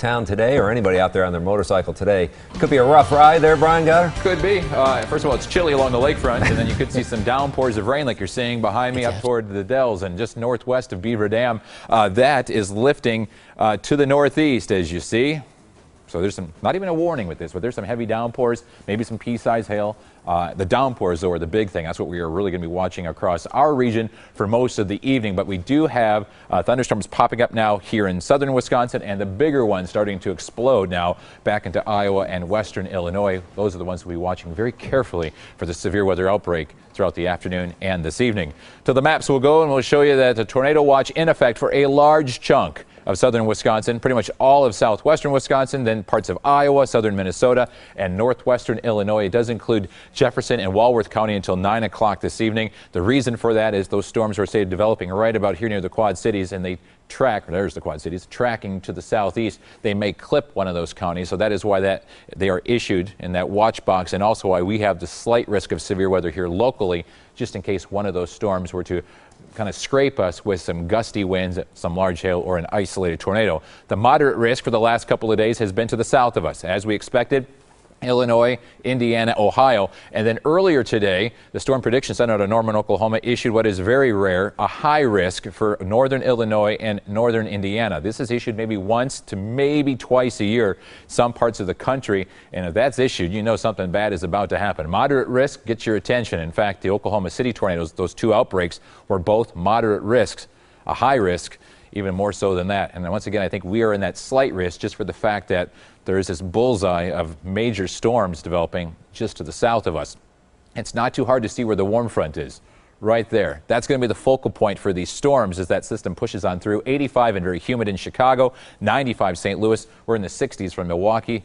town today, or anybody out there on their motorcycle today. Could be a rough ride there, Brian Goddard. Could be. First of all, it's chilly along the lakefront, and then you could see some downpours of rain like you're seeing behind me up toward the Dells and just northwest of Beaver Dam. That is lifting to the northeast, as you see. So there's some, not even a warning with this, but there's some heavy downpours, maybe some pea-sized hail. The downpours, though, are the big thing. That's what we are really going to be watching across our region for most of the evening. But we do have thunderstorms popping up now here in southern Wisconsin, and the bigger ones starting to explode now back into Iowa and western Illinois. Those are the ones we'll be watching very carefully for the severe weather outbreak throughout the afternoon and this evening. To the maps we'll go, and we'll show you that the tornado watch in effect for a large chunk of southern Wisconsin, pretty much all of southwestern Wisconsin, then parts of Iowa, southern Minnesota, and northwestern Illinois. It does include Jefferson and Walworth County until 9 o'clock this evening. The reason for that is those storms are developing right about here near the Quad Cities, and they track, there's the Quad Cities, tracking to the southeast. They may clip one of those counties, so that is why they are issued in that watch box, and also why we have the slight risk of severe weather here locally, just in case one of those storms were to kind of scrape us with some gusty winds, some large hail, or an isolated tornado. The moderate risk for the last couple of days has been to the south of us, as we expected. Illinois, Indiana, Ohio, and then earlier today, the Storm Prediction Center out of Norman, Oklahoma issued what is very rare, a high risk for northern Illinois and northern Indiana. This is issued maybe once to maybe twice a year, some parts of the country, and if that's issued, you know something bad is about to happen. Moderate risk gets your attention. In fact, the Oklahoma City tornadoes, those two outbreaks, were both moderate risks. A high risk, even more so than that. And once again, I think we are in that slight risk just for the fact that there is this bullseye of major storms developing just to the south of us. It's not too hard to see where the warm front is. Right there. That's going to be the focal point for these storms as that system pushes on through. 85 and very humid in Chicago, 95 St. Louis. We're in the 60s from Milwaukee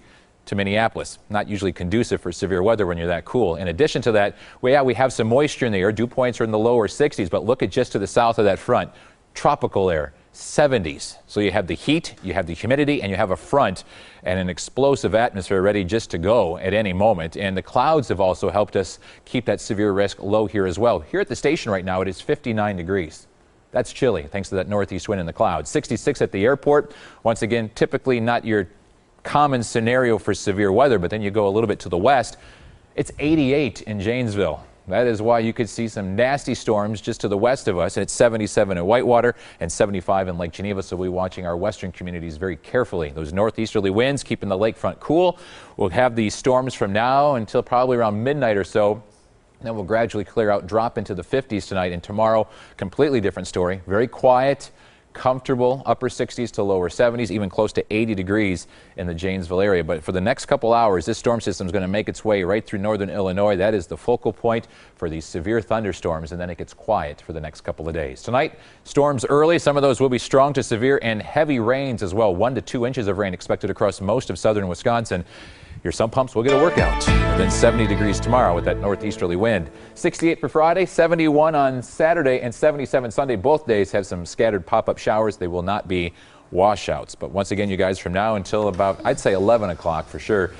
to Minneapolis. Not usually conducive for severe weather when you're that cool. In addition to that, we have some moisture in the air. Dew points are in the lower 60s, but look at just to the south of that front. Tropical air. 70s. So you have the heat, you have the humidity, and you have a front and an explosive atmosphere ready just to go at any moment. And the clouds have also helped us keep that severe risk low here as well. Here at the station right now, it is 59 degrees. That's chilly thanks to that northeast wind in the clouds. 66 at the airport. Once again, typically not your common scenario for severe weather, but then you go a little bit to the west. It's 88 in Janesville. That is why you could see some nasty storms just to the west of us. And it's 77 in Whitewater and 75 in Lake Geneva. So we'll be watching our western communities very carefully. Those northeasterly winds keeping the lakefront cool. We'll have these storms from now until probably around midnight or so. Then we'll gradually clear out, drop into the 50s tonight. And tomorrow, completely different story. Very quiet, comfortable, upper 60s to lower 70s, even close to 80 degrees in the Janesville area. But for the next couple hours, this storm system is going to make its way right through northern Illinois. That is the focal point for these severe thunderstorms, and then it gets quiet for the next couple of days. Tonight, storms early. Some of those will be strong to severe and heavy rains as well. 1 to 2 inches of rain expected across most of southern Wisconsin. Your sump pumps will get a workout. And then 70 degrees tomorrow with that northeasterly wind. 68 for Friday, 71 on Saturday, and 77 Sunday. Both days have some scattered pop-up showers. They will not be washouts. But once again, you guys, from now until about, I'd say 11 o'clock for sure,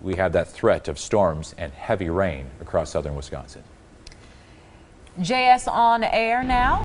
we have that threat of storms and heavy rain across southern Wisconsin. JS on air now.